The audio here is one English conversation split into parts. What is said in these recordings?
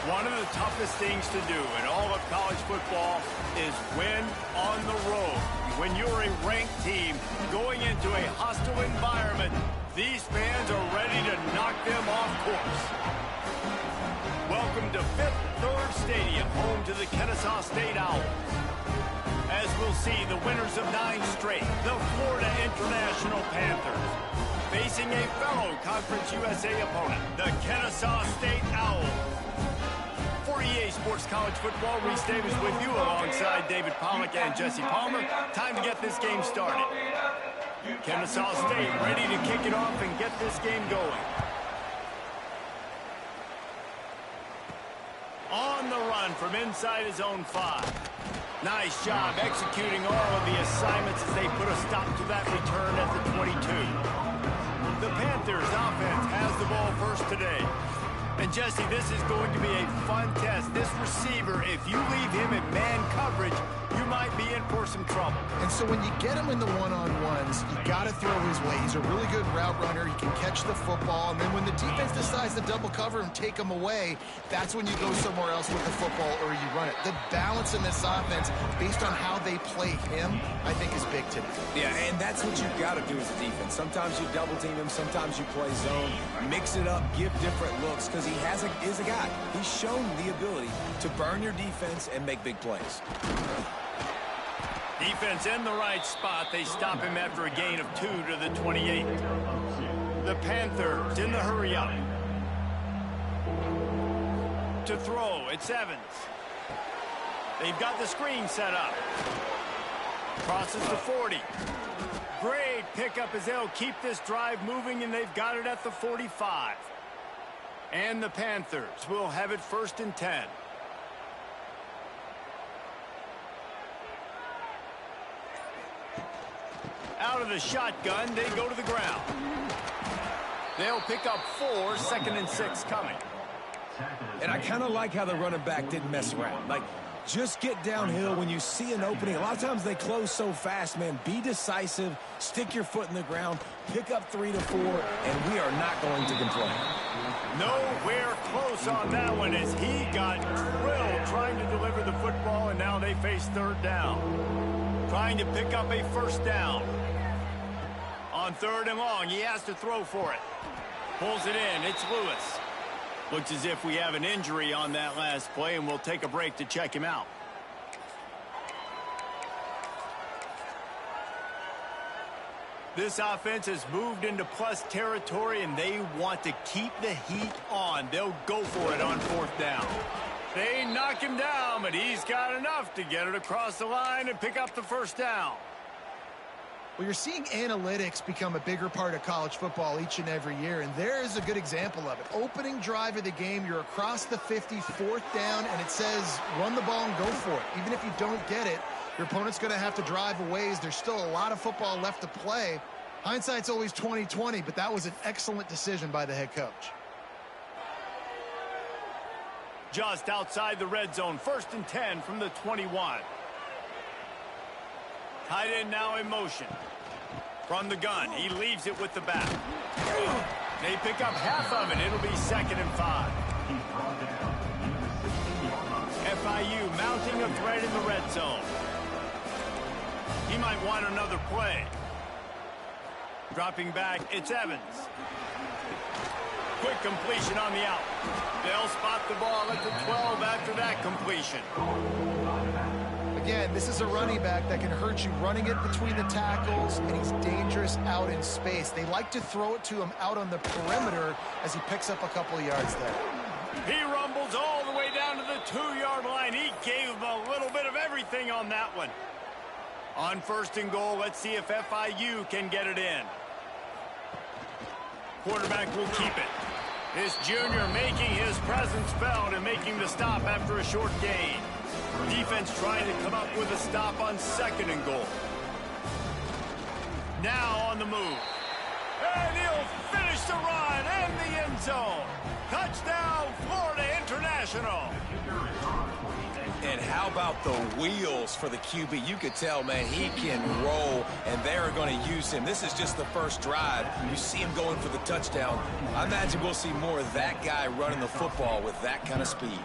One of the toughest things to do in all of college football is win on the road. When you're a ranked team going into a hostile environment, these fans are ready to knock them off course. Welcome to Fifth Third Stadium, home to the Kennesaw State Owls. As we'll see, the winners of 9 straight, the Florida International Panthers, facing a fellow Conference USA opponent, the Kennesaw State Owls. For EA Sports College Football, Reese Davis with you alongside David Pollack and Jesse Palmer. Time to get this game started. Kennesaw State ready to kick it off and get this game going. On the run from inside his own 5. Nice job executing all of the assignments as they put a stop to that return at the 22. The Panthers offense has the ball first today. And Jesse, this is going to be a fun test. This receiver, if you leave him in man coverage, you might be in for some trouble. And so when you get him in the one-on-ones, you got to throw his way. He's a really good route runner. He can catch the football. And then when the defense decides to double cover and take him away, that's when you go somewhere else with the football or you run it. The balance in this offense, based on how they play him, I think is big today. Yeah, and that's what you've got to do as a defense. Sometimes you double team him. Sometimes you play zone. Mix it up. Give different looks because he is a guy. He's shown the ability to burn your defense and make big plays. Defense in the right spot. They stop him after a gain of 2 to the 28. The Panthers in the hurry up. To throw, it's Evans. They've got the screen set up. Crosses the 40. Great pickup as they'll keep this drive moving, and they've got it at the 45. And the Panthers will have it 1st and 10. Out of the shotgun, they go to the ground. They'll pick up 4, 2nd and 6 coming. And I kind of like how the running back didn't mess around. Like, just get downhill when you see an opening. A lot of times they close so fast, man. Be decisive, stick your foot in the ground, pick up 3 to 4, and we are not going to complain. Nowhere close on that one as he got drilled trying to deliver the football, and now they face 3rd down. Trying to pick up a 1st down. On 3rd and long, he has to throw for it. Pulls it in, it's Lewis. Looks as if we have an injury on that last play, and we'll take a break to check him out. This offense has moved into plus territory, and they want to keep the heat on. They'll go for it on 4th down. They knock him down, but he's got enough to get it across the line and pick up the 1st down. Well, you're seeing analytics become a bigger part of college football each and every year, and there is a good example of it. Opening drive of the game, you're across the 50, 4th down, and it says run the ball and go for it. Even if you don't get it, your opponent's going to have to drive a ways. There's still a lot of football left to play. Hindsight's always 20/20, but that was an excellent decision by the head coach. Just outside the red zone, 1st and 10 from the 21. Tight end now in motion. From the gun, he leaves it with the back. They pick up half of it. It'll be 2nd and 5. FIU mounting a threat in the red zone. He might want another play. Dropping back, it's Evans. Quick completion on the out. They'll spot the ball at the 12 after that completion. Again, this is a running back that can hurt you running it between the tackles, and he's dangerous out in space. They like to throw it to him out on the perimeter as he picks up a couple of yards there. He rumbles all the way down to the 2-yard line. He gave him a little bit of everything on that one. On 1st and goal, let's see if FIU can get it in. Quarterback will keep it. This junior making his presence felt and making the stop after a short gain. Defense trying to come up with a stop on 2nd and goal. Now on the move. And he'll finish the run in the end zone. Touchdown, Florida International. And how about the wheels for the QB? You could tell, man, he can roll, and they're going to use him. This is just the first drive. You see him going for the touchdown. I imagine we'll see more of that guy running the football with that kind of speed.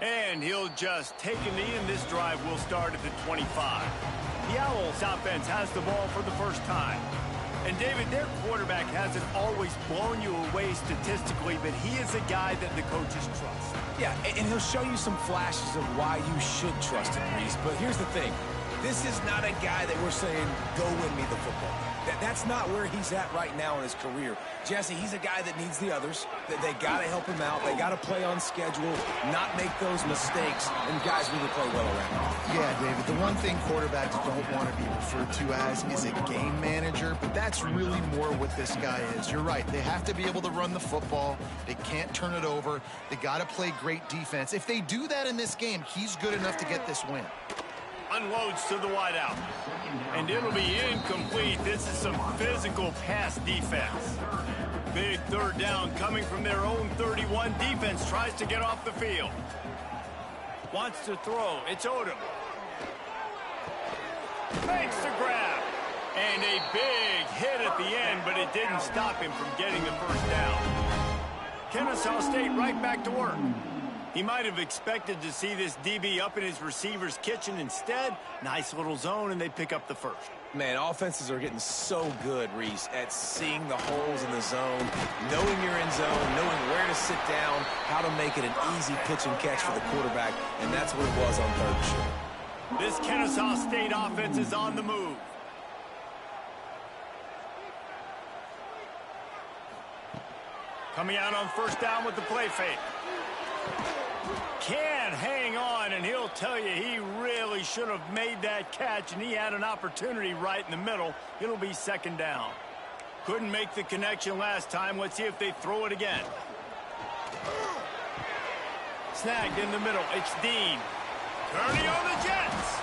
And he'll just take a knee, and this drive will start at the 25. The Owls offense has the ball for the first time. And, David, their quarterback hasn't always blown you away statistically, but he is a guy that the coaches trust. Yeah, and he'll show you some flashes of why you should trust him, Reese. But here's the thing. This is not a guy that we're saying, go win me the football. That's not where he's at right now in his career. Jesse, he's a guy that needs the others. They got to help him out. They got to play on schedule, not make those mistakes, and guys really play well around him. Yeah, David, the one thing quarterbacks don't want to be referred to as is a game manager, but that's really more what this guy is. You're right. They have to be able to run the football. They can't turn it over. They got to play great defense. If they do that in this game, he's good enough to get this win. Unloads to the wideout. And it'll be incomplete. This is some physical pass defense. Big third down coming from their own 31. Defense tries to get off the field. Wants to throw. It's Odom. Makes the grab. And a big hit at the end, but it didn't stop him from getting the first down. Kennesaw State right back to work. He might have expected to see this DB up in his receiver's kitchen. Instead, nice little zone, and they pick up the first. Man, offenses are getting so good, Reese, at seeing the holes in the zone, knowing you're in zone, knowing where to sit down, how to make it an easy pitch and catch for the quarterback, and that's what it was on third and short. This Kennesaw State offense is on the move. Coming out on first down with the play fake. Can hang on, and he'll tell you he really should have made that catch, and he had an opportunity right in the middle. It'll be second down. Couldn't make the connection last time. Let's see if they throw it again. Snagged in the middle. It's Dean. Turning on the Jets.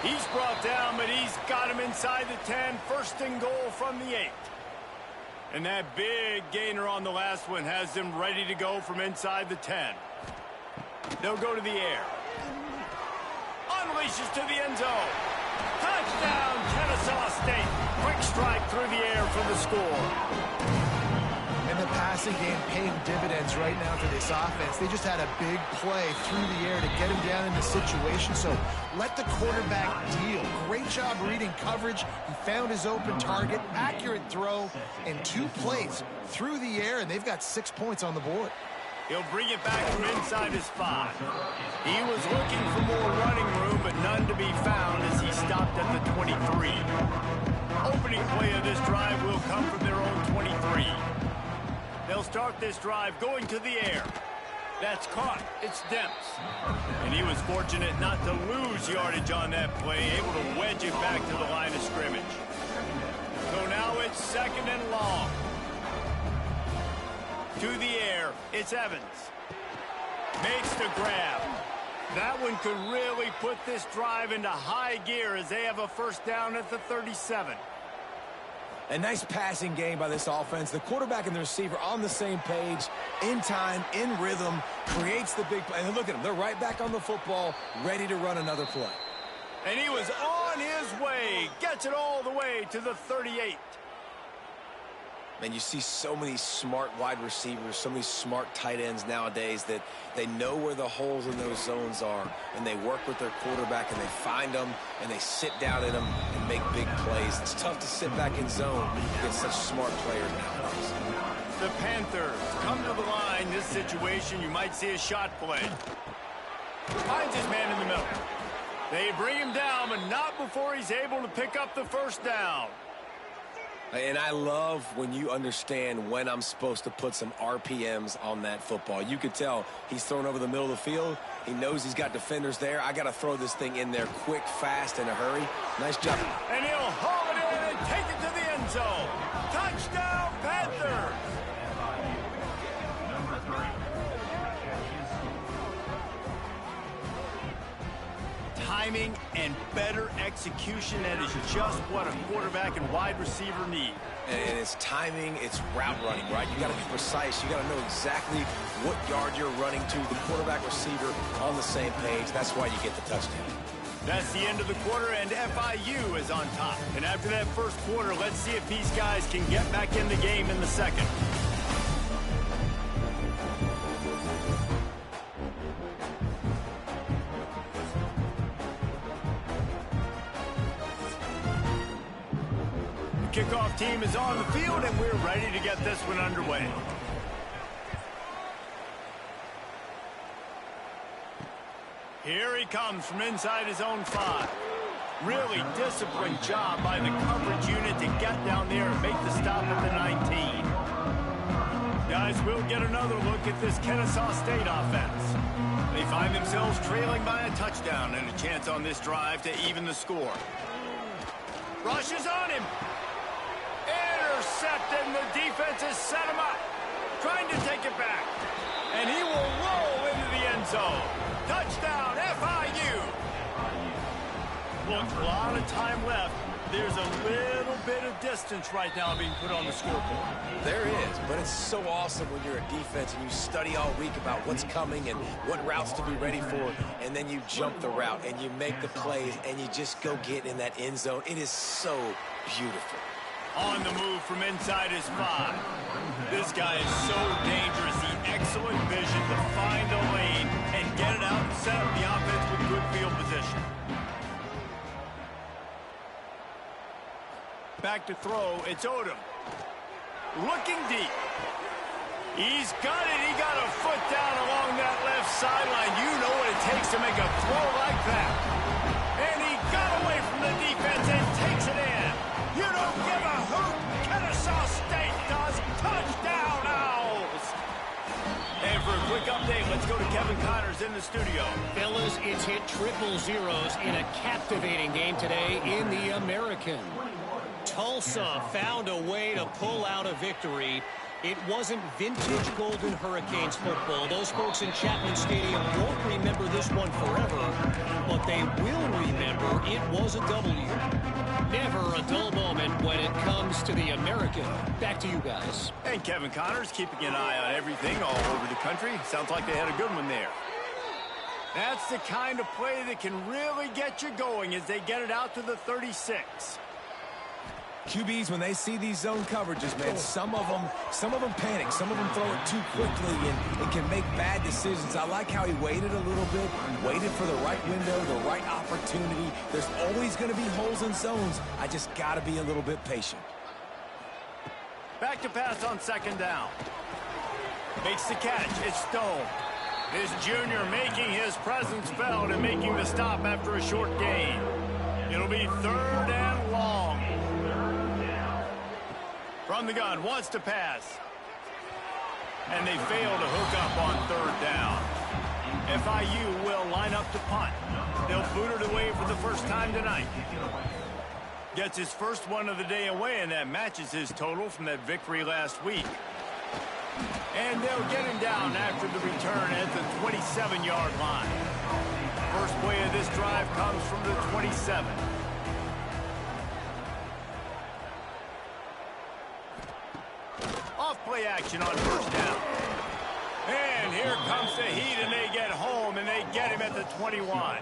He's brought down, but he's got him inside the 10. First and goal from the 8. And that big gainer on the last one has them ready to go from inside the 10. They'll go to the air. Unleashes to the end zone. Touchdown, Kennesaw State. Quick strike through the air for the score. And the passing game paying dividends right now for this offense. They just had a big play through the air to get him down in the situation. So let the quarterback deal. Great job reading coverage. He found his open target. Accurate throw in 2 plays through the air, and they've got 6 points on the board. He'll bring it back from inside his 5. He was looking for more running room, but none to be found as he stopped at the 23. Opening play of this drive will come from their own 23. They'll start this drive going to the air. That's caught. It's Demps. And he was fortunate not to lose yardage on that play, able to wedge it back to the line of scrimmage. So now it's second and long. To the air, it's Evans. Makes the grab. That one could really put this drive into high gear as they have a first down at the 37. A nice passing game by this offense. The quarterback and the receiver on the same page, in time, in rhythm, creates the big play. And look at them. They're right back on the football, ready to run another play. And he was on his way. Gets it all the way to the 38. And you see so many smart wide receivers, so many smart tight ends nowadays that they know where the holes in those zones are, and they work with their quarterback, and they find them, and they sit down in them and make big plays. It's tough to sit back in zone against such smart players nowadays. The Panthers come to the line. This situation, you might see a shot play. Finds his man in the middle. They bring him down, but not before he's able to pick up the first down. And I love when you understand when I'm supposed to put some RPMs on that football. You could tell he's thrown over the middle of the field. He knows he's got defenders there. I got to throw this thing in there quick, fast, in a hurry. Nice job. And he'll haul it in and take it to the end zone. Touchdown, Panthers! Timing and better execution, that is just what a quarterback and wide receiver need. And it's timing, it's route running, right? You got to be precise. You got to know exactly what yard you're running to. The quarterback receiver on the same page. That's why you get the touchdown. That's the end of the quarter, and FIU is on top. And after that first quarter, let's see if these guys can get back in the game in the second. kickoff team is on the field, and we're ready to get this one underway. Here he comes from inside his own 5. Really disciplined job by the coverage unit to get down there and make the stop at the 19. Guys, we'll get another look at this Kennesaw State offense. They find themselves trailing by a touchdown and a chance on this drive to even the score. Rushes on him. Intercepted, and the defense has set him up. Trying to take it back. And he will roll into the end zone. Touchdown, FIU. Look, a lot of time left. There's a little bit of distance right now being put on the scoreboard. There is, but it's so awesome when you're a defense and you study all week about what's coming and what routes to be ready for, and then you jump the route and you make the plays and you just go get in that end zone. It is so beautiful. On the move from inside his 5. This guy is so dangerous. The excellent vision to find a lane and get it out and set up the offense with good field position. Back to throw, it's Odom. Looking deep. He's got it. He got a foot down along that left sideline. You know what it takes to make a throw like that. And he got away from the defense and takes it in. You don't give a hoot. Kennesaw State does. Touchdown, Owls. And for a quick update, let's go to Kevin Connors in the studio. Fellas, it's hit triple zeros in a captivating game today in the American. Tulsa found a way to pull out a victory. It wasn't vintage Golden Hurricanes football. Those folks in Chapman Stadium won't remember this one forever, but they will remember it was a W. Never a dull moment when it comes to the American. Back to you guys. And Kevin Connors keeping an eye on everything all over the country. Sounds like they had a good one there. That's the kind of play that can really get you going as they get it out to the 36. QBs, when they see these zone coverages, man, some of them panic. Some of them throw it too quickly and can make bad decisions. I like how he waited a little bit, waited for the right window, the right opportunity. There's always going to be holes in zones. I just got to be a little bit patient. Back to pass on second down. Makes the catch. It's Stone. This junior making his presence felt and making the stop after a short gain. It'll be 3rd and long. From the gun, wants to pass. And they fail to hook up on 3rd down. FIU will line up to punt. They'll boot it away for the first time tonight. Gets his first one of the day away, and that matches his total from that victory last week. And they'll get him down after the return at the 27-yard line. First play of this drive comes from the 27. Off-play action on 1st down. And here comes the heat, and they get home, and they get him at the 21.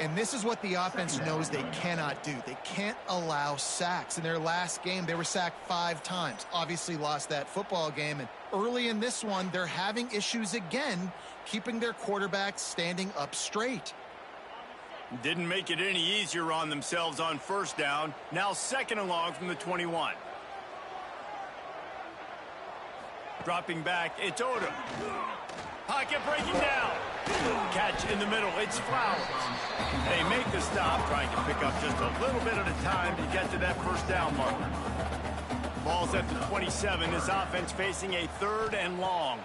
And this is what the offense knows they cannot do. They can't allow sacks. In their last game, they were sacked 5 times. Obviously lost that football game. And early in this one, they're having issues again, keeping their quarterback standing up straight. Didn't make it any easier on themselves on 1st down. Now 2nd and long from the 21. Dropping back, it's Odom. Pocket breaking down. Catch in the middle, it's Flowers. They make the stop, trying to pick up just a little bit at a time to get to that 1st down marker. Ball's at the 27. This offense facing a 3rd and long.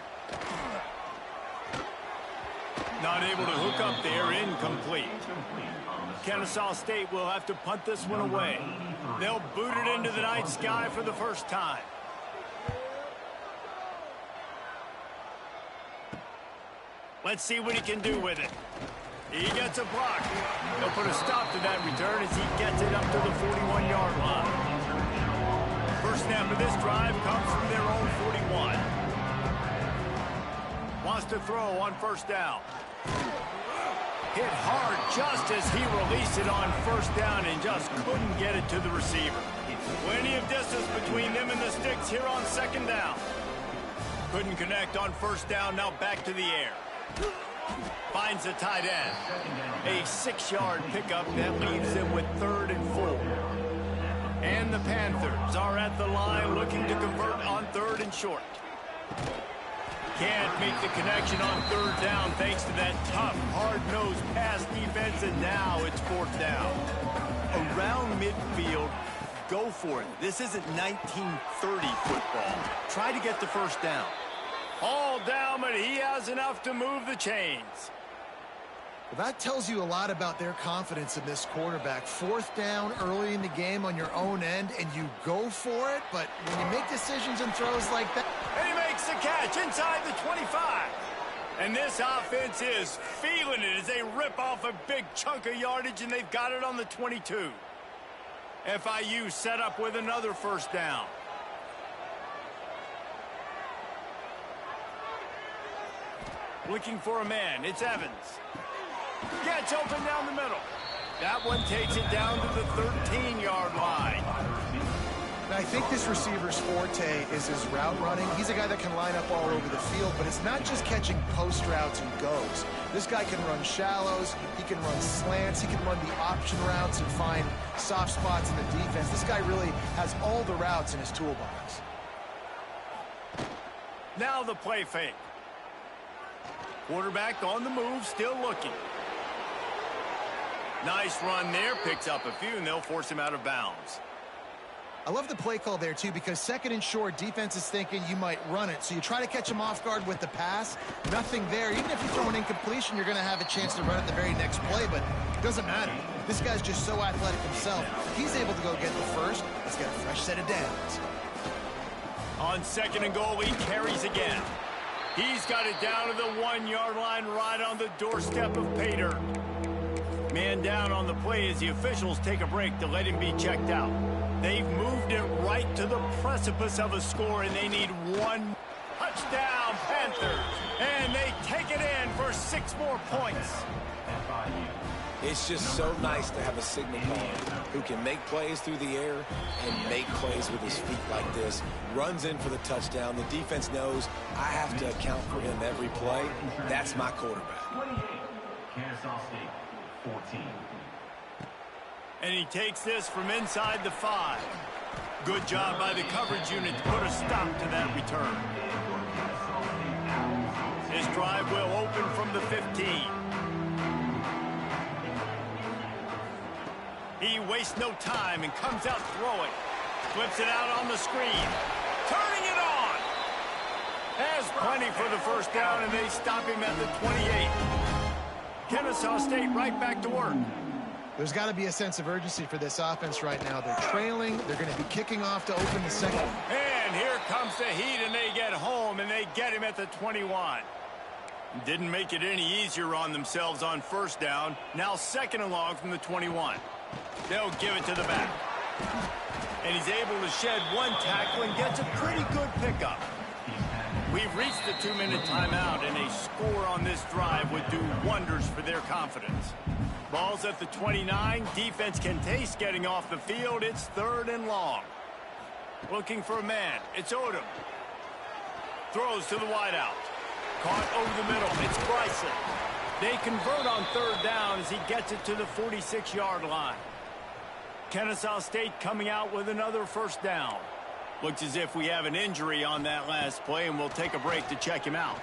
Not able to hook up there, incomplete. Kennesaw State will have to punt this one away. They'll boot it into the night sky for the first time. Let's see what he can do with it. He gets a block. They'll put a stop to that return as he gets it up to the 41-yard line. First snap of this drive comes from their own 41. Wants to throw on 1st down. Hit hard just as he released it on 1st down and just couldn't get it to the receiver. Plenty of distance between them and the sticks here on 2nd down. Couldn't connect on 1st down, now back to the air. Finds the tight end. A 6-yard pickup that leaves him with 3rd and 4. And the Panthers are at the line looking to convert on 3rd and short. Can't make the connection on 3rd down thanks to that tough, hard-nosed pass defense, and now it's 4th down. Around midfield, go for it. This isn't 1930 football. Try to get the 1st down. All down, but he has enough to move the chains. Well, that tells you a lot about their confidence in this quarterback. 4th down early in the game on your own end, and you go for it, but when you make decisions and throws like that... And he makes the catch inside the 25. And this offense is feeling it as they rip off a big chunk of yardage, and they've got it on the 22. FIU set up with another 1st down. Looking for a man. It's Evans. Gets open down the middle. That one takes it down to the 13-yard line. Now, I think this receiver's forte is his route running. He's a guy that can line up all over the field, but it's not just catching post routes and goes. This guy can run shallows, he can run slants, he can run the option routes and find soft spots in the defense. This guy really has all the routes in his toolbox. Now the play fake. Quarterback on the move, still looking. Nice run there, picks up a few, and they'll force him out of bounds. I love the play call there, too, because 2nd and short, defense is thinking you might run it. So you try to catch him off guard with the pass. Nothing there. Even if you throw an incompletion, you're going to have a chance to run it the very next play, but it doesn't matter. This guy's just so athletic himself. He's able to go get the 1st. Let's get a fresh set of downs. On 2nd and goal, he carries again. He's got it down to the 1-yard line right on the doorstep of Pater. Man down on the play as the officials take a break to let him be checked out. They've moved it right to the precipice of a score, and they need 1 touchdown, Panthers. And they take it in for 6 more points. It's just so nice to have a signal caller who can make plays through the air and make plays with his feet like this. Runs in for the touchdown. The defense knows I have to account for him every play. That's my quarterback. 28, Kennesaw State, 14. And he takes this from inside the 5. Good job by the coverage unit to put a stop to that return. This drive will open from the 15. He wastes no time and comes out throwing. Flips it out on the screen. Turning it on. Has plenty for the 1st down, and they stop him at the 28. Kennesaw State right back to work. There's got to be a sense of urgency for this offense right now. They're trailing. They're going to be kicking off to open the 2nd. And here comes the heat, and they get home, and they get him at the 21. Didn't make it any easier on themselves on 1st down. Now 2nd and long from the 21. They'll give it to the back. And he's able to shed 1 tackle and gets a pretty good pickup. We've reached the 2-minute timeout, and a score on this drive would do wonders for their confidence. Ball's at the 29. Defense can taste getting off the field. It's 3rd and long. Looking for a man. It's Odom. Throws to the wideout. Caught over the middle. It's Bryson. They convert on 3rd down as he gets it to the 46-yard line. Kennesaw State coming out with another 1st down. Looks as if we have an injury on that last play, and we'll take a break to check him out.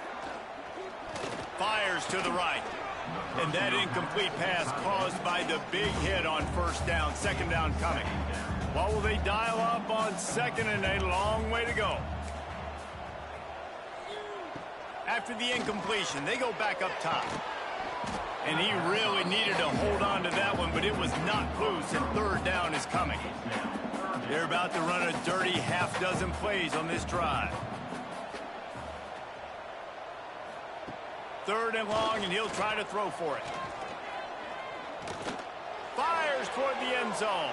Fires to the right. And that incomplete pass caused by the big hit on 1st down. 2nd down coming. What will they dial up on 2nd, and a long way to go? After the incompletion, they go back up top. And he really needed to hold on to that one, but it was not loose, and 3rd down is coming. They're about to run a dirty half-dozen plays on this drive. 3rd and long, and he'll try to throw for it. Fires toward the end zone.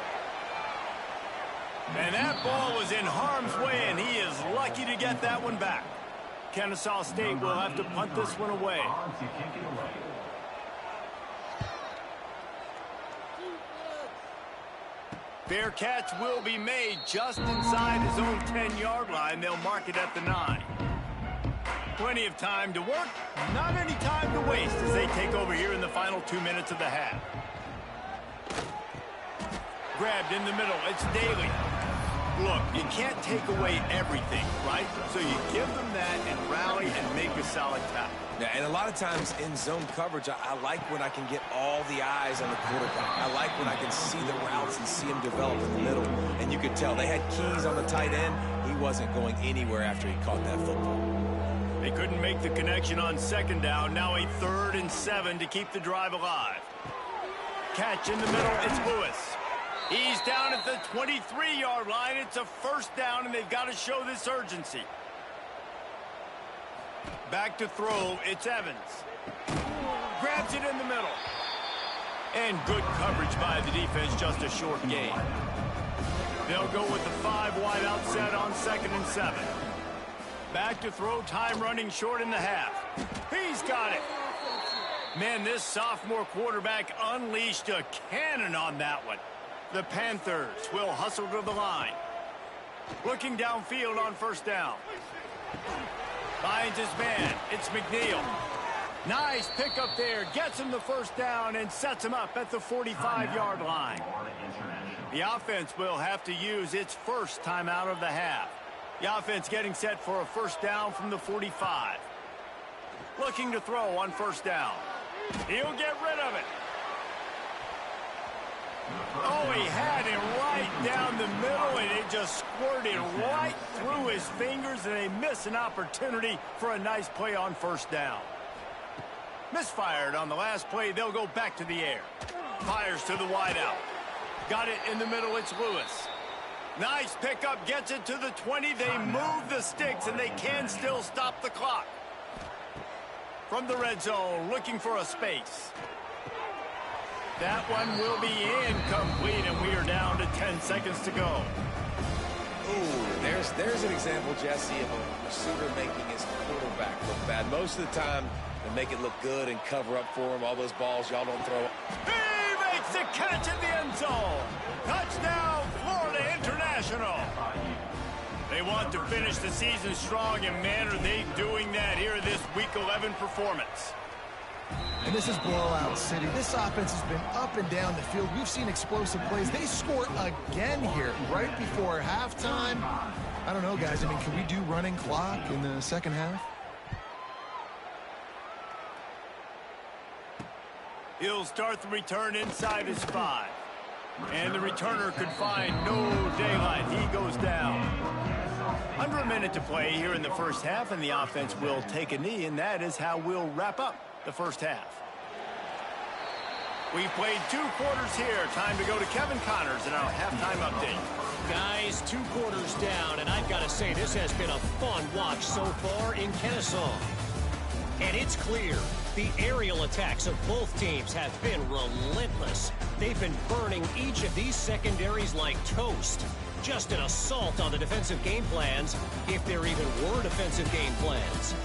And that ball was in harm's way, and he is lucky to get that one back. Kennesaw State will have to punt this one away. Fair catch will be made just inside his own 10-yard line. They'll mark it at the 9. Plenty of time to work, not any time to waste as they take over here in the final 2 minutes of the half. grabbed in the middle. It's Daly. Look, you can't take away everything, right? So you give them that and rally and make a solid tackle. Yeah, and a lot of times in zone coverage, I like when I can get all the eyes on the quarterback. I like when I can see the routes and see him develop in the middle. And you could tell they had keys on the tight end. He wasn't going anywhere after he caught that football. They couldn't make the connection on second down. Now a 3rd and 7 to keep the drive alive. Catch in the middle. It's Lewis. He's down at the 23-yard line. It's a 1st down, and they've got to show this urgency. Back to throw. It's Evans. Grabs it in the middle. And good coverage by the defense. Just a short gain. They'll go with the 5 wide out set on 2nd and 7. Back to throw. Time running short in the half. He's got it. Man, this sophomore quarterback unleashed a cannon on that one. The Panthers will hustle to the line. Looking downfield on 1st down. Finds his man. It's McNeil. Nice pickup there. Gets him the 1st down and sets him up at the 45-yard line. The offense will have to use its 1st timeout of the half. The offense getting set for a 1st down from the 45. Looking to throw on 1st down. He'll get rid of it. Oh, he had it right down the middle, and it just squirted right through his fingers, and they miss an opportunity for a nice play on 1st down. Misfired on the last play. They'll go back to the air. Fires to the wideout. Got it in the middle. It's Lewis. Nice pickup. Gets it to the 20. They move the sticks, and they can still stop the clock. From the red zone, looking for a space. That one will be incomplete, and we are down to 10 seconds to go. Ooh, there's an example, Jesse, of a receiver making his quarterback look bad. Most of the time, they make it look good and cover up for him. All those balls y'all don't throw. He makes the catch in the end zone. Touchdown, Florida International. They want to finish the season strong, and man, are they doing that here in this Week 11 performance. And this is blowout city. This offense has been up and down the field. We've seen explosive plays. They score again here right before halftime. I don't know, guys. I mean, can we do running clock in the 2nd half? He'll start the return inside his 5. And the returner could find no daylight. He goes down. Under a minute to play here in the 1st half, and the offense will take a knee, and that is how we'll wrap up the 1st half. We've played 2 quarters here. Time to go to Kevin Connors in our halftime update. Guys, 2 quarters down, and I've got to say this has been a fun watch so far in Kennesaw. And it's clear the aerial attacks of both teams have been relentless. They've been burning each of these secondaries like toast. Just an assault on the defensive game plans, if there even were defensive game plans.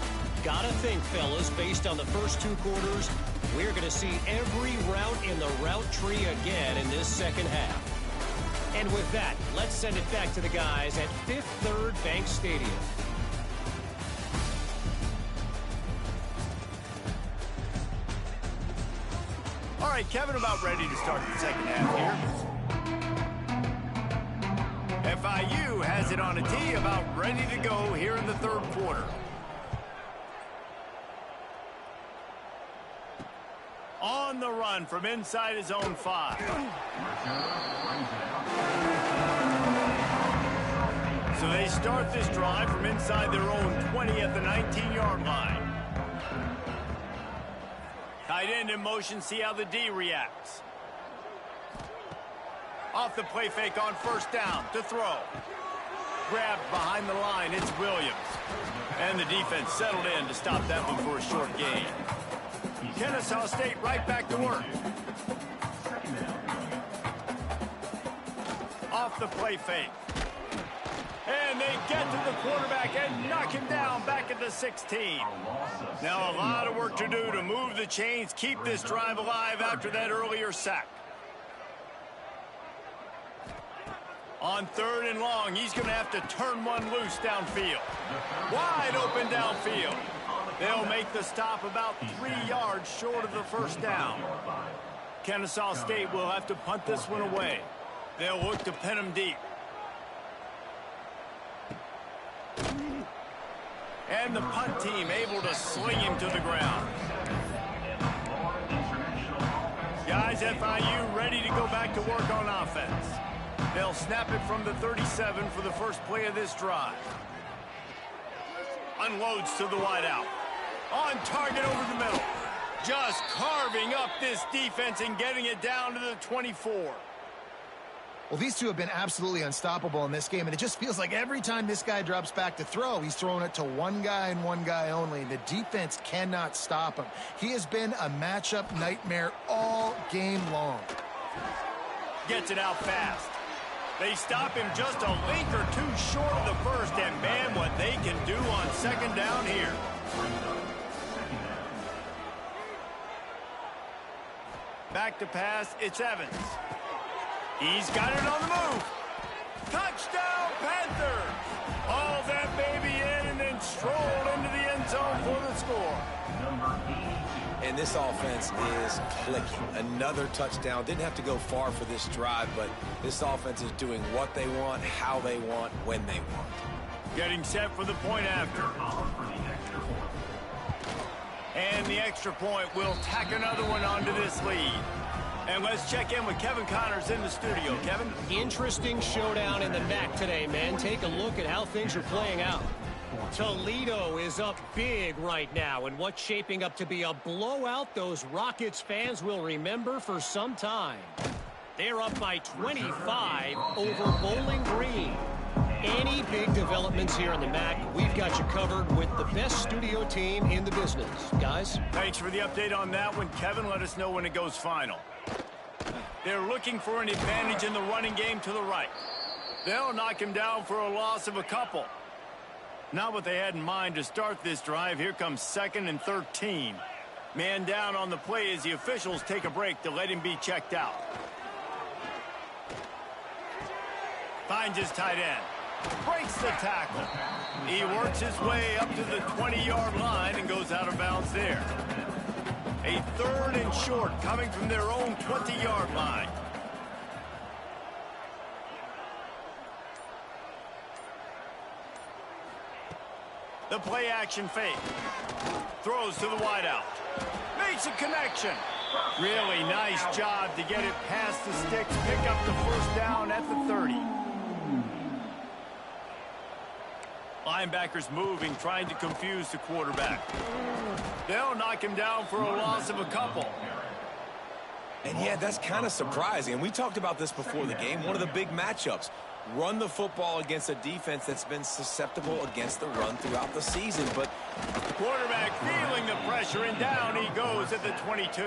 Gotta think, fellas, based on the first 2 quarters, we're going to see every route in the route tree again in this 2nd half. And with that, let's send it back to the guys at Fifth Third Bank Stadium. All right, Kevin, about ready to start the 2nd half here. FIU has it on a tee, about ready to go here in the 3rd quarter. On the run from inside his own 5. So they start this drive from inside their own 20 at the 19-yard line. Tight end in motion, see how the D reacts. Off the play fake on 1st down to throw. Grabbed behind the line, it's Williams. And the defense settled in to stop that one for a short gain. Kennesaw State right back to work. Off the play fake. And they get to the quarterback and knock him down back at the 16. Now a lot of work to do to move the chains, keep this drive alive after that earlier sack. On 3rd and long, he's going to have to turn one loose downfield. Wide open downfield. They'll make the stop about 3 yards short of the 1st down. Kennesaw State will have to punt this one away. They'll look to pin him deep. And the punt team able to sling him to the ground. Guys, FIU ready to go back to work on offense. They'll snap it from the 37 for the first play of this drive. Unloads to the wideout. On target over the middle. Just carving up this defense and getting it down to the 24. Well, these two have been absolutely unstoppable in this game, and it just feels like every time this guy drops back to throw, he's throwing it to one guy and one guy only. The defense cannot stop him. He has been a matchup nightmare all game long. Gets it out fast. They stop him just a link or two short of the first, and man, what they can do on second down here. Back to pass, it's Evans. He's got it on the move. Touchdown, Panthers! Haul that baby in and then stroll into the end zone for the score. And this offense is clicking. Another touchdown. Didn't have to go far for this drive, but this offense is doing what they want, how they want, when they want. Getting set for the point after. And the extra point will tack another one onto this lead. And let's check in with Kevin Connors in the studio. Kevin? Interesting showdown in the MAC today, man. Take a look at how things are playing out. Toledo is up big right now in what's shaping up to be a blowout those Rockets fans will remember for some time. They're up by 25 over Bowling Green. Any big developments here in the MAC, we've got you covered with the best studio team in the business. Guys? Thanks for the update on that one, Kevin. Let us know when it goes final. They're looking for an advantage in the running game to the right. They'll knock him down for a loss of a couple. Not what they had in mind to start this drive. Here comes 2nd and 13. Man down on the play as the officials take a break to let him be checked out. Finds his tight end. Breaks the tackle. He works his way up to the 20-yard line and goes out of bounds there. A 3rd and short coming from their own 20-yard line. The play action fake. Throws to the wideout. Makes a connection. Really nice job to get it past the sticks. Pick up the first down at the 30. Linebackers moving, trying to confuse the quarterback. They'll knock him down for a loss of a couple. And yeah, that's kind of surprising. And we talked about this before the game. One of the big matchups. Run the football against a defense that's been susceptible against the run throughout the season. But quarterback feeling the pressure, and down he goes at the 22.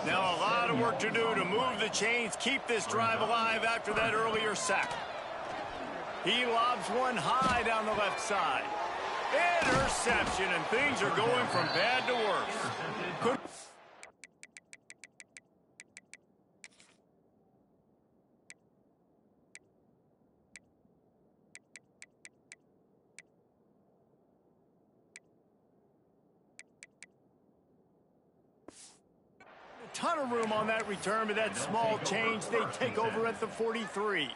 Now a lot of work to do to move the chains, keep this drive alive after that earlier sack. He lobs one high down the left side. Interception, and things are going from bad to worse. Ton of room on that return, but that small change, they take over at the 43.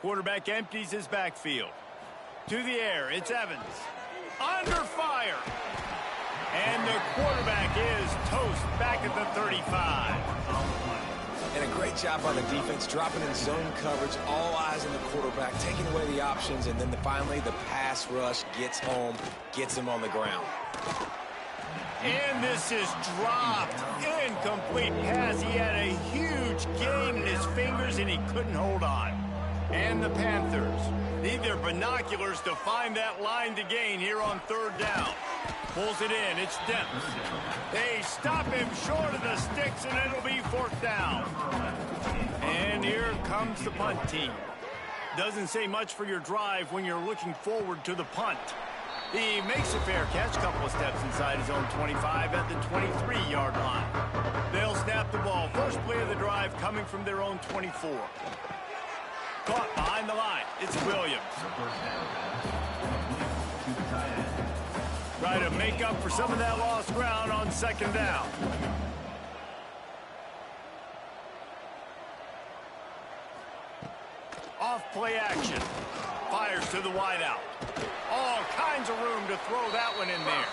Quarterback empties his backfield. To the air, it's Evans. Under fire. And the quarterback is toast back at the 35. And a great job by the defense, dropping in zone coverage, all eyes on the quarterback, taking away the options, and then finally the pass rush gets home, gets him on the ground. And this is dropped. Incomplete pass. He had a huge gain in his fingers, and he couldn't hold on. And the Panthers need their binoculars to find that line to gain here on 3rd down. Pulls it in. It's Demps. They stop him short of the sticks, and it'll be 4th down. And here comes the punt team. Doesn't say much for your drive when you're looking forward to the punt. He makes a fair catch, couple of steps inside his own 25 at the 23-yard line. They'll snap the ball. First play of the drive coming from their own 24. Caught behind the line. It's Williams. Try to make up for some of that lost ground on 2nd down. off play action. Fires to the wideout. All kinds of room to throw that one in there.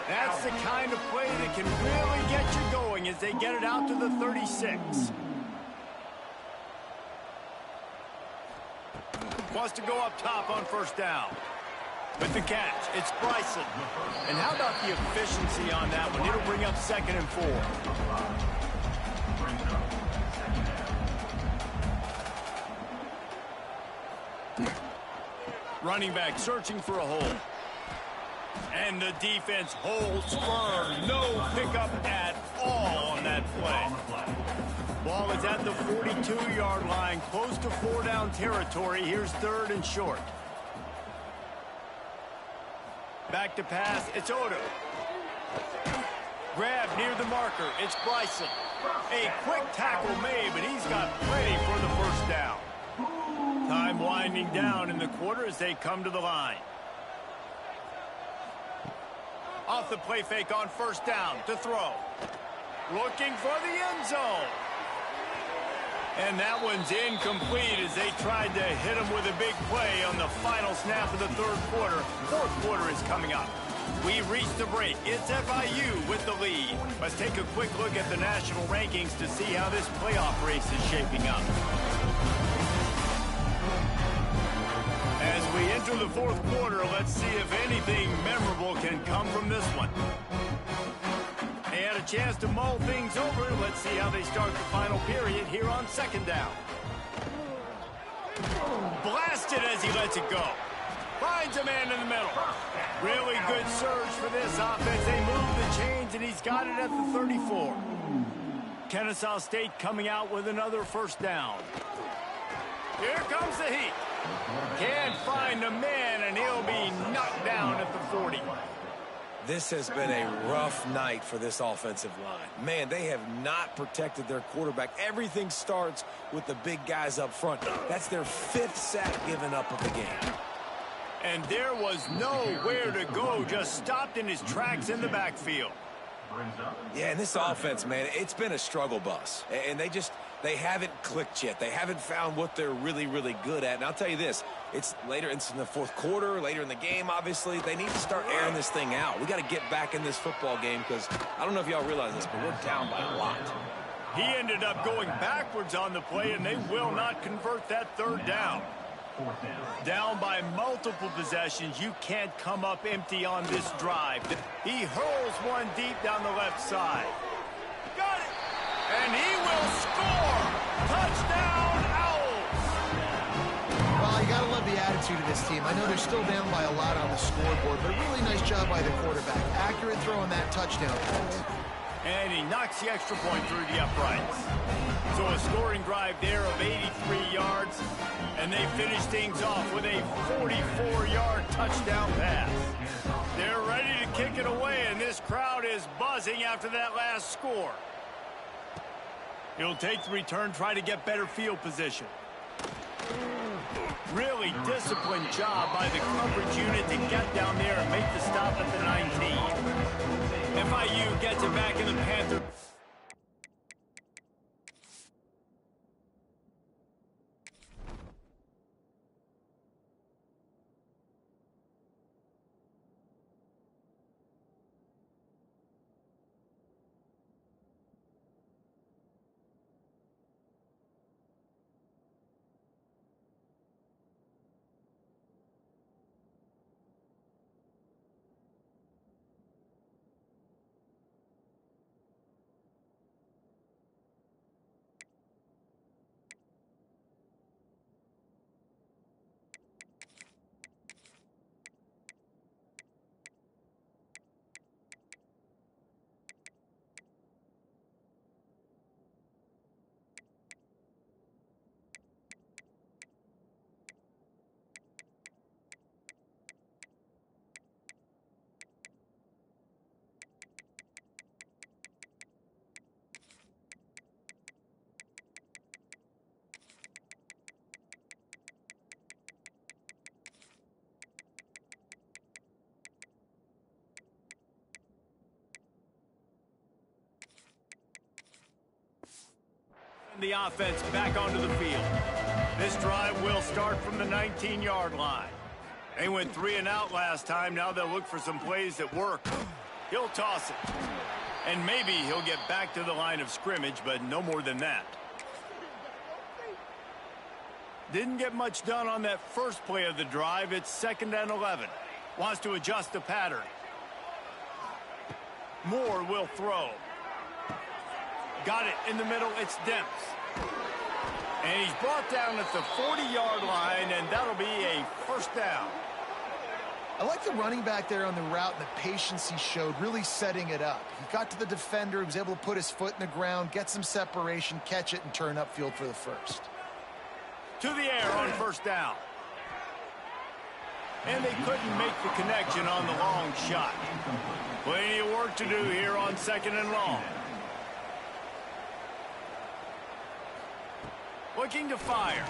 That's the kind of play that can really get you going as they get it out to the 36. Wants to go up top on first down. With the catch, it's Bryson. And how about the efficiency on that one? It'll bring up 2nd and 4. Running back searching for a hole. And the defense holds firm. No pickup at all on that play. Ball is at the 42-yard line, close to 4-down territory. Here's 3rd and short. Back to pass, it's Odo. Grab near the marker, it's Bryson. A quick tackle made, but he's got plenty for the first down. Time winding down in the quarter as they come to the line. Off the play fake on first down to throw. Looking for the end zone. And that one's incomplete as they tried to hit him with a big play on the final snap of the 3rd quarter. 4th quarter is coming up. We reached the break. It's FIU with the lead. Let's take a quick look at the national rankings to see how this playoff race is shaping up. As we enter the 4th quarter, let's see if anything memorable can come from this one. They had a chance to mull things over. Let's see how they start the final period here on 2nd down. Blasted as he lets it go. Finds a man in the middle. Really good surge for this offense. They move the chains, and he's got it at the 34. Kennesaw State coming out with another first down. Here comes the heat. Can't find a man, and he'll be knocked down at the 40. This has been a rough night for this offensive line. Man, they have not protected their quarterback. Everything starts with the big guys up front. That's their 5th sack given up of the game. And there was nowhere to go, just stopped in his tracks in the backfield. Yeah, and this offense, man, it's been a struggle bus. And they haven't clicked yet. They haven't found what they're really, really good at. And I'll tell you this, it's in the 4th quarter, later in the game, obviously. They need to start airing this thing out. We got to get back in this football game because I don't know if y'all realize this, but we're down by a lot. He ended up going backwards on the play, and they will not convert that 3rd down. Down by multiple possessions, you can't come up empty on this drive. He hurls one deep down the left side. Got it! And he will score! Touchdown, Owls! Well, you got to love the attitude of this team. I know they're still down by a lot on the scoreboard, but a really nice job by the quarterback. Accurate throw on that touchdown pass. And he knocks the extra point through the uprights. So a scoring drive there of 83 yards. And they finish things off with a 44-yard touchdown pass. They're ready to kick it away, and this crowd is buzzing after that last score. He'll take the return, try to get better field position. Really disciplined job by the coverage unit to get down there and make the stop at the 19. FIU gets it back in the Panther. The offense back onto the field. This drive will start from the 19-yard line. They went 3 and out last time. Now they'll look for some plays that work. He'll toss it. And maybe he'll get back to the line of scrimmage, but no more than that. Didn't get much done on that first play of the drive. It's 2nd and 11. Wants to adjust the pattern. Moore will throw. Got it in the middle. It's Demps. And he's brought down at the 40-yard line, and that'll be a first down. I like the running back there on the route and the patience he showed, really setting it up. He got to the defender, he was able to put his foot in the ground, get some separation, catch it, and turn upfield for the first. To the air on first down. And they couldn't make the connection on the long shot. Plenty of work to do here on 2nd and long. Looking to fire.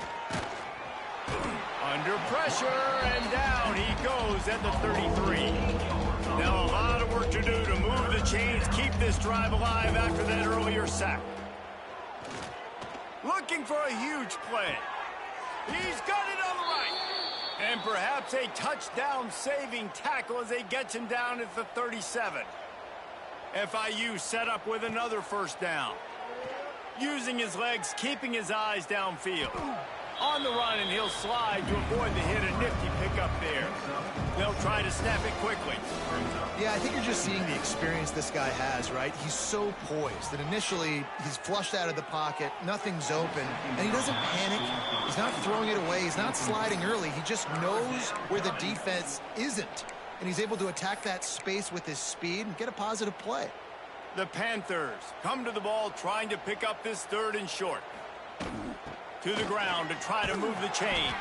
Under pressure, and down he goes at the 33. Now a lot of work to do to move the chains, keep this drive alive after that earlier sack. Looking for a huge play. He's got it on the right. And perhaps a touchdown-saving tackle as they get him down at the 37. FIU set up with another first down. Using his legs, keeping his eyes downfield. On the run, and he'll slide to avoid the hit. A nifty pickup there. They'll try to snap it quickly. Yeah, I think you're just seeing the experience this guy has, right? He's so poised that initially he's flushed out of the pocket, nothing's open, and he doesn't panic. He's not throwing it away. He's not sliding early. He just knows where the defense isn't, and he's able to attack that space with his speed and get a positive play. The Panthers come to the ball trying to pick up this 3rd and short. To the ground to try to move the chains.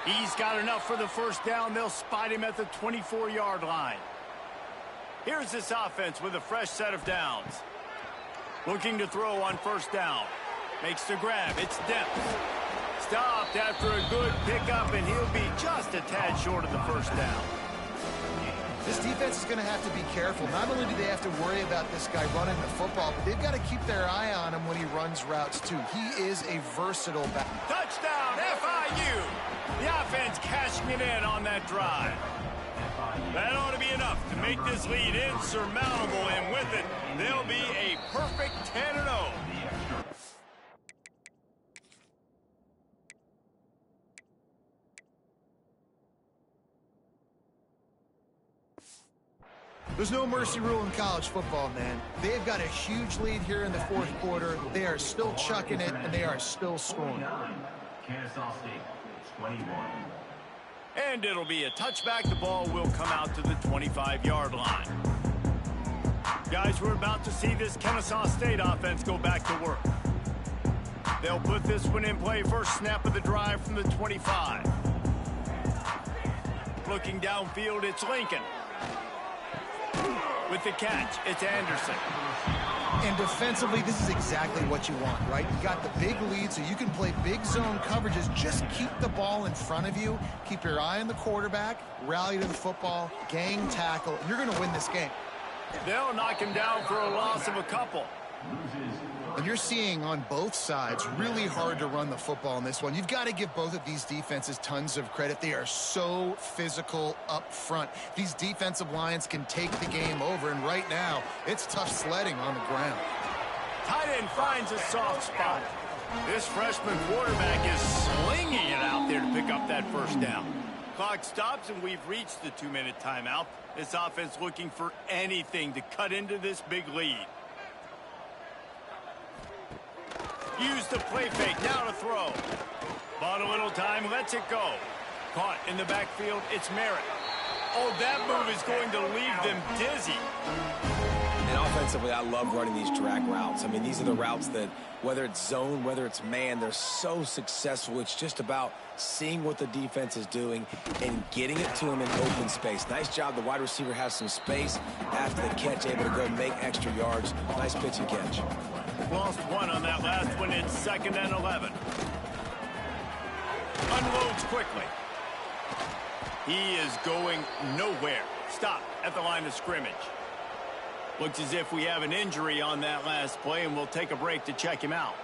He's got enough for the first down. They'll spot him at the 24-yard line. Here's this offense with a fresh set of downs. Looking to throw on first down. Makes the grab. It's Demps. Stopped after a good pickup, and he'll be just a tad short of the first down. This defense is going to have to be careful. Not only do they have to worry about this guy running the football, but they've got to keep their eye on him when he runs routes, too. He is a versatile back. Touchdown, FIU! The offense cashing it in on that drive. That ought to be enough to make this lead insurmountable, and with it, they'll be a perfect 10-0. There's no mercy rule in college football, man. They've got a huge lead here in the 4th quarter. They are still chucking it, and they are still scoring. Kennesaw State, 21. And it'll be a touchback. The ball will come out to the 25-yard line. Guys, we're about to see this Kennesaw State offense go back to work. They'll put this one in play. First snap of the drive from the 25. Looking downfield, it's Lincoln. With the catch, it's Anderson. And defensively, this is exactly what you want, right? You got the big lead, so you can play big zone coverages. Just keep the ball in front of you. Keep your eye on the quarterback. Rally to the football. Gang tackle. And you're going to win this game. They'll knock him down for a loss of a couple. And you're seeing on both sides really hard to run the football in this one. You've got to give both of these defenses tons of credit. They are so physical up front. These defensive lines can take the game over, and right now, it's tough sledding on the ground. Tight end finds a soft spot. This freshman quarterback is slinging it out there to pick up that first down. Clock stops, and we've reached the 2-minute timeout. This offense looking for anything to cut into this big lead. Use the play fake, now to throw. Bought a little time, lets it go. Caught in the backfield, it's Merritt. Oh, that move is going to leave them dizzy. And offensively, I love running these drag routes. I mean, these are the routes that, whether it's zone, whether it's man, they're so successful. It's just about seeing what the defense is doing and getting it to them in open space. Nice job. The wide receiver has some space after the catch, able to go make extra yards. Nice pitch and catch. Lost one on that last one. It's 2nd and 11. Unloads quickly. He is going nowhere. Stop at the line of scrimmage. Looks as if we have an injury on that last play, and we'll take a break to check him out.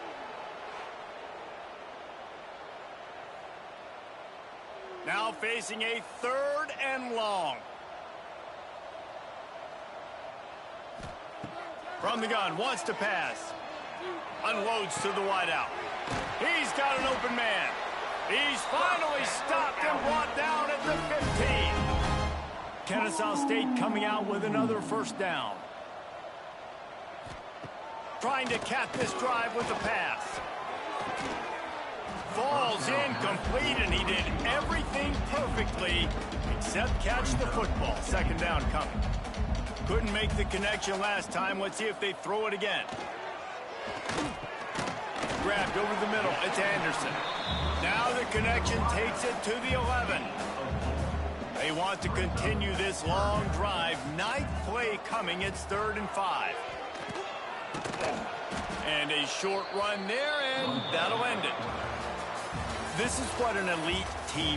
Now facing a 3rd and long. From the gun, wants to pass. Unloads to the wideout. He's got an open man. He's finally stopped and brought down at the 15. Kennesaw State coming out with another 1st down. Trying to cap this drive with a pass. Falls incomplete, and he did everything perfectly except catch the football. 2nd down coming. Couldn't make the connection last time. Let's see if they throw it again. Grabbed over the middle. It's Anderson. Now the connection takes it to the 11. They want to continue this long drive. 9th play coming. It's 3rd and 5. And a short run there, and that'll end it. This is what an elite team